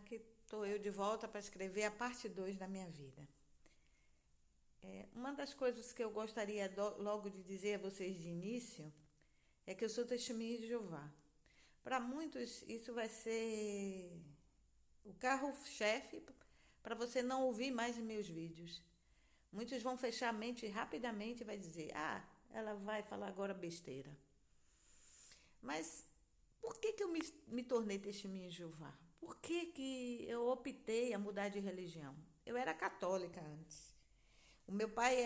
Aqui estou eu de volta para escrever a parte 2 da minha vida. Uma das coisas que eu gostaria logo de dizer a vocês de início é que eu sou testemunha de Jeová. Para muitos, isso vai ser o carro-chefe para você não ouvir mais meus vídeos. Muitos vão fechar a mente rapidamente e vai dizer: ah, ela vai falar agora besteira. Mas por que eu me tornei testemunha de Jeová? Por que eu optei a mudar de religião? Eu era católica antes. O meu pai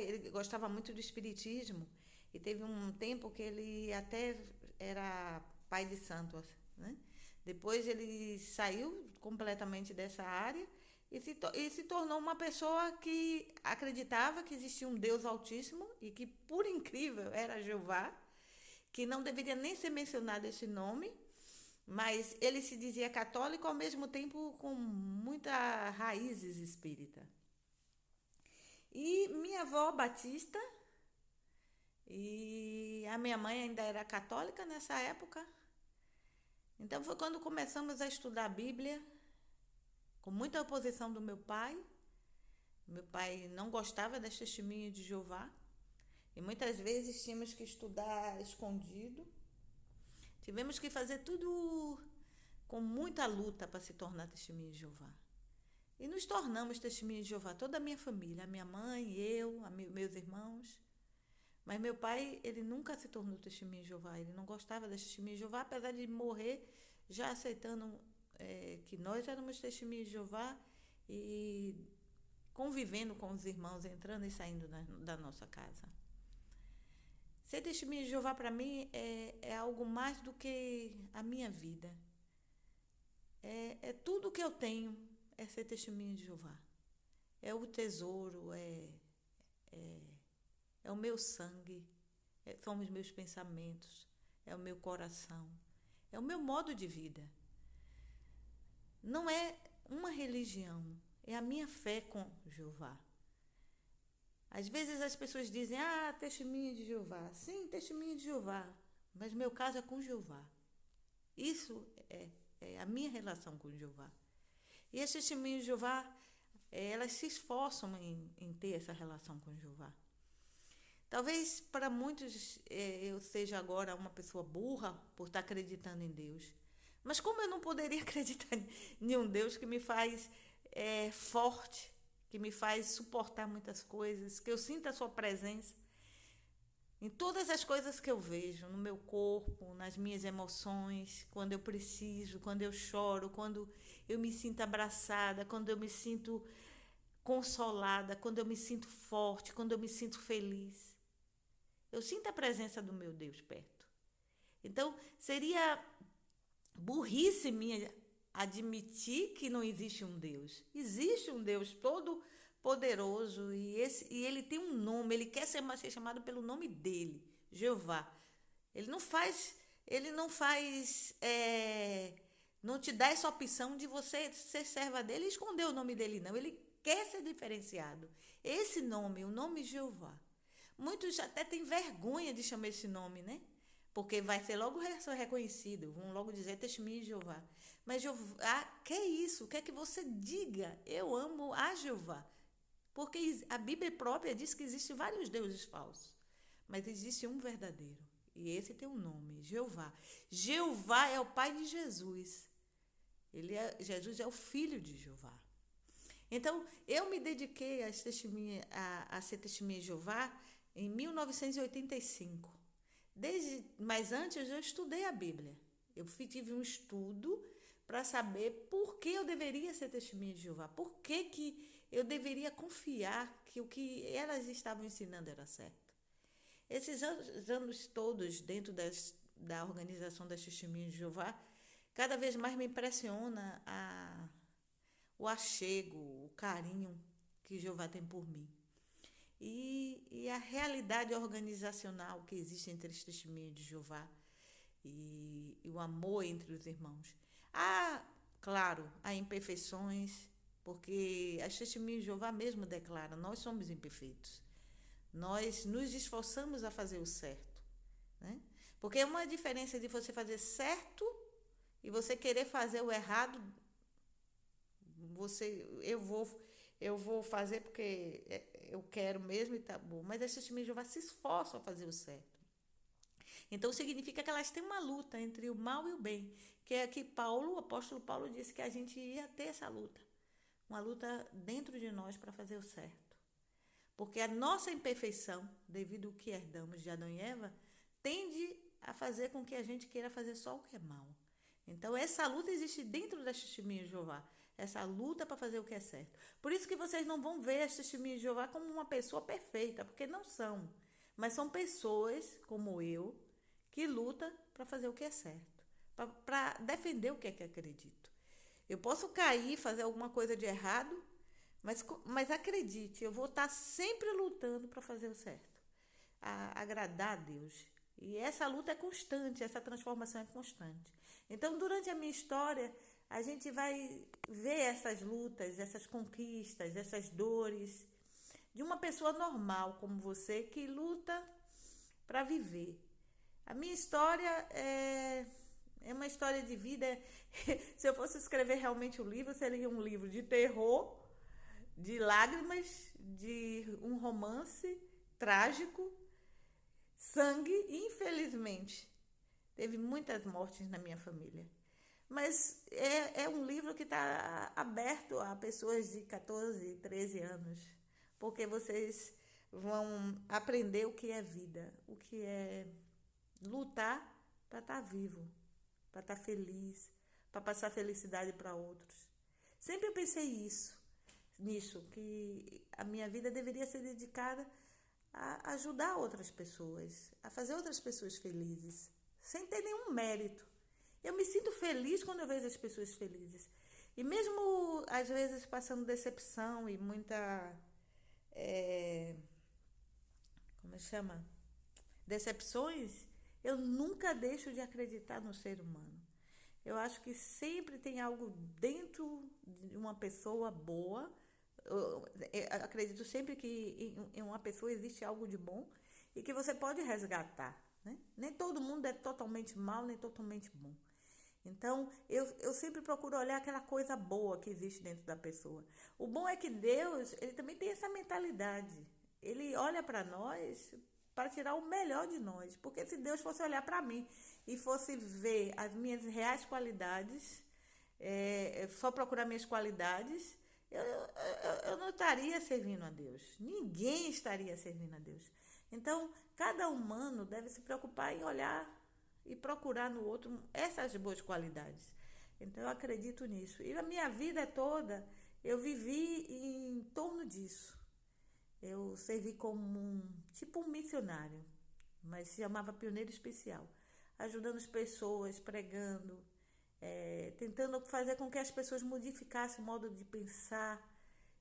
ele gostava muito do espiritismo e teve um tempo que ele até era pai de santo, né? Depois ele saiu completamente dessa área e se tornou uma pessoa que acreditava que existia um Deus Altíssimo e que, por incrível, era Jeová, que não deveria nem ser mencionado esse nome, mas ele se dizia católico ao mesmo tempo com muitas raízes espírita. E minha avó batista, e a minha mãe ainda era católica nessa época. Então foi quando começamos a estudar a Bíblia, com muita oposição do meu pai. Meu pai não gostava das testemunhas de Jeová. E muitas vezes tínhamos que estudar escondido. Tivemos que fazer tudo com muita luta para se tornar testemunha de Jeová. E nos tornamos testemunhas de Jeová, toda a minha família, a minha mãe, eu, meus irmãos. Mas meu pai, ele nunca se tornou testemunha de Jeová, ele não gostava das testemunhas de Jeová, apesar de morrer já aceitando que nós éramos testemunhas de Jeová e convivendo com os irmãos, entrando e saindo da nossa casa. Ser testemunha de Jeová para mim é algo mais do que a minha vida. É tudo que eu tenho, é ser testemunha de Jeová. É o tesouro, é o meu sangue, são os meus pensamentos, é o meu coração, é o meu modo de vida. Não é uma religião, é a minha fé com Jeová. Às vezes as pessoas dizem: ah, testemunha de Jeová. Sim, testemunha de Jeová, mas meu caso é com Jeová. Isso é a minha relação com Jeová. E as testemunhas de Jeová, elas se esforçam em ter essa relação com Jeová. Talvez para muitos eu seja agora uma pessoa burra por estar acreditando em Deus. Mas como eu não poderia acreditar em um Deus que me faz forte, que me faz suportar muitas coisas, que eu sinta a sua presença em todas as coisas que eu vejo, no meu corpo, nas minhas emoções, quando eu preciso, quando eu choro, quando eu me sinto abraçada, quando eu me sinto consolada, quando eu me sinto forte, quando eu me sinto feliz. Eu sinto a presença do meu Deus perto. Então, seria burrice minha admitir que não existe um Deus. Existe um Deus todo poderoso e ele tem um nome, ele quer ser chamado pelo nome dele, Jeová. Ele não faz, não te dá essa opção de você ser serva dele e esconder o nome dele, não. Ele quer ser diferenciado. Esse nome, o nome Jeová. Muitos até têm vergonha de chamar esse nome, né? Porque vai ser logo reconhecido, vão logo dizer testemunha de Jeová. Mas Jeová quer isso, quer que você diga: eu amo a Jeová. Porque a Bíblia própria diz que existem vários deuses falsos, mas existe um verdadeiro. E esse tem um nome, Jeová. Jeová é o pai de Jesus. Jesus é o filho de Jeová. Então, eu me dediquei a ser testemunha de Jeová em 1985. Mas antes eu estudei a Bíblia. Eu tive um estudo para saber por que eu deveria ser testemunha de Jeová. Por que eu deveria confiar que o que elas estavam ensinando era certo. Esses anos todos dentro da organização das testemunhas de Jeová, cada vez mais me impressiona o achego, o carinho que Jeová tem por mim. E a realidade organizacional que existe entre as testemunhas de Jeová e o amor entre os irmãos. Claro, há imperfeições, porque as testemunhas de Jeová mesmo declaram: nós somos imperfeitos. Nós nos esforçamos a fazer o certo, né? Porque é uma diferença de você fazer certo e você querer fazer o errado, você, eu vou fazer porque eu quero mesmo e tá bom. Mas as testemunhas de Jeová se esforçam a fazer o certo. Então significa que elas têm uma luta entre o mal e o bem, que é que Paulo, o apóstolo Paulo disse que a gente ia ter essa luta, uma luta dentro de nós para fazer o certo. Porque a nossa imperfeição, devido ao que herdamos de Adão e Eva, tende a fazer com que a gente queira fazer só o que é mal. Então, essa luta existe dentro das testemunhas de Jeová. Essa luta para fazer o que é certo. Por isso que vocês não vão ver as testemunhas de Jeová como uma pessoa perfeita, porque não são. Mas são pessoas, como eu, que lutam para fazer o que é certo. Para defender o que é que acredito. Eu posso cair, fazer alguma coisa de errado, mas acredite, eu vou estar sempre lutando para fazer o certo, agradar a Deus. E essa luta é constante, essa transformação é constante. Então, durante a minha história, a gente vai ver essas lutas, essas conquistas, essas dores de uma pessoa normal como você que luta para viver. A minha história é uma história de vida. Se eu fosse escrever realmente um livro, seria um livro de terror, de lágrimas, de um romance trágico, sangue, e infelizmente teve muitas mortes na minha família. Mas é um livro que está aberto a pessoas de 14, 13 anos, porque vocês vão aprender o que é vida, o que é lutar para estar vivo, para estar feliz, para passar felicidade para outros. Sempre eu pensei nisso, que a minha vida deveria ser dedicada a ajudar outras pessoas, a fazer outras pessoas felizes, sem ter nenhum mérito. Eu me sinto feliz quando eu vejo as pessoas felizes. E mesmo, às vezes, passando decepção e muita... como chama? Decepções, eu nunca deixo de acreditar no ser humano. Eu acho que sempre tem algo dentro de uma pessoa boa. Eu acredito sempre que em uma pessoa existe algo de bom e que você pode resgatar, né? Nem todo mundo é totalmente mal, nem totalmente bom. Então, eu sempre procuro olhar aquela coisa boa que existe dentro da pessoa. O bom é que Deus, ele também tem essa mentalidade. Ele olha para nós para tirar o melhor de nós. Porque se Deus fosse olhar para mim e fosse ver as minhas reais qualidades, só procurar minhas qualidades, eu não estaria servindo a Deus. Ninguém estaria servindo a Deus. Então, cada humano deve se preocupar em olhar e procurar no outro essas boas qualidades. Então, eu acredito nisso. E a minha vida toda, eu vivi em torno disso. Eu servi como tipo um missionário, mas se chamava pioneiro especial, ajudando as pessoas, pregando, tentando fazer com que as pessoas modificassem o modo de pensar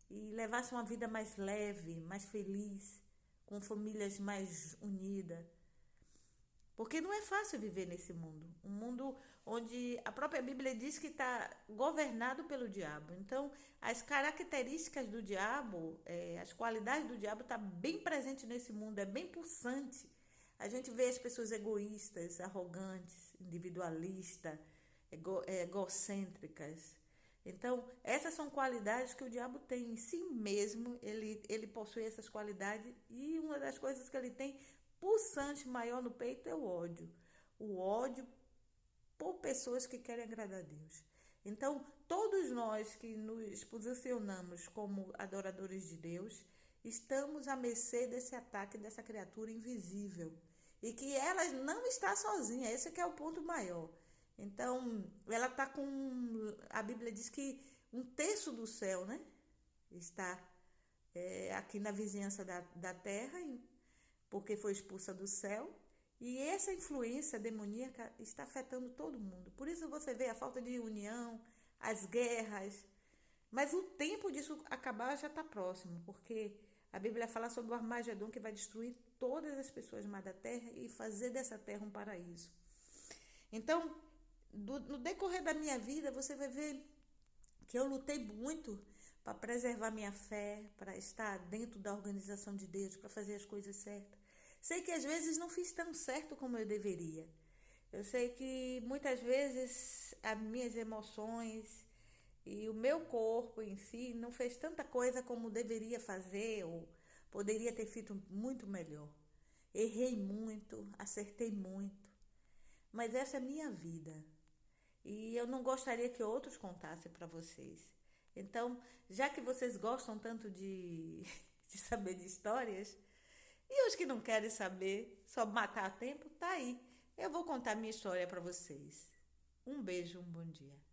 e levassem uma vida mais leve, mais feliz, com famílias mais unidas. Porque não é fácil viver nesse mundo. Um mundo onde a própria Bíblia diz que está governado pelo diabo. Então, as características do diabo, as qualidades do diabo estão bem presentes nesse mundo, é bem pulsante. A gente vê as pessoas egoístas, arrogantes, individualistas, egocêntricas. Então, essas são qualidades que o diabo tem em si mesmo, ele possui essas qualidades, e uma das coisas que ele tem pulsante maior no peito é o ódio. O ódio por pessoas que querem agradar a Deus. Então, todos nós que nos posicionamos como adoradores de Deus, estamos à mercê desse ataque dessa criatura invisível. E que ela não está sozinha, esse que é o ponto maior. Então, ela está com... A Bíblia diz que 1/3 do céu, né, está aqui na vizinhança da terra, porque foi expulsa do céu, e essa influência demoníaca está afetando todo mundo. Por isso você vê a falta de união, as guerras, mas o tempo disso acabar já está próximo, porque a Bíblia fala sobre o Armagedon, que vai destruir todas as pessoas mais da terra e fazer dessa terra um paraíso. Então, no decorrer da minha vida, você vai ver que eu lutei muito para preservar minha fé, para estar dentro da organização de Deus, para fazer as coisas certas. Sei que às vezes não fiz tão certo como eu deveria. Eu sei que muitas vezes as minhas emoções e o meu corpo em si não fez tanta coisa como deveria fazer ou poderia ter feito muito melhor. Errei muito, acertei muito, mas essa é a minha vida e eu não gostaria que outros contassem para vocês. Então, já que vocês gostam tanto de saber de histórias, e os que não querem saber, só matar a tempo, tá aí. Eu vou contar minha história para vocês. Um beijo, um bom dia.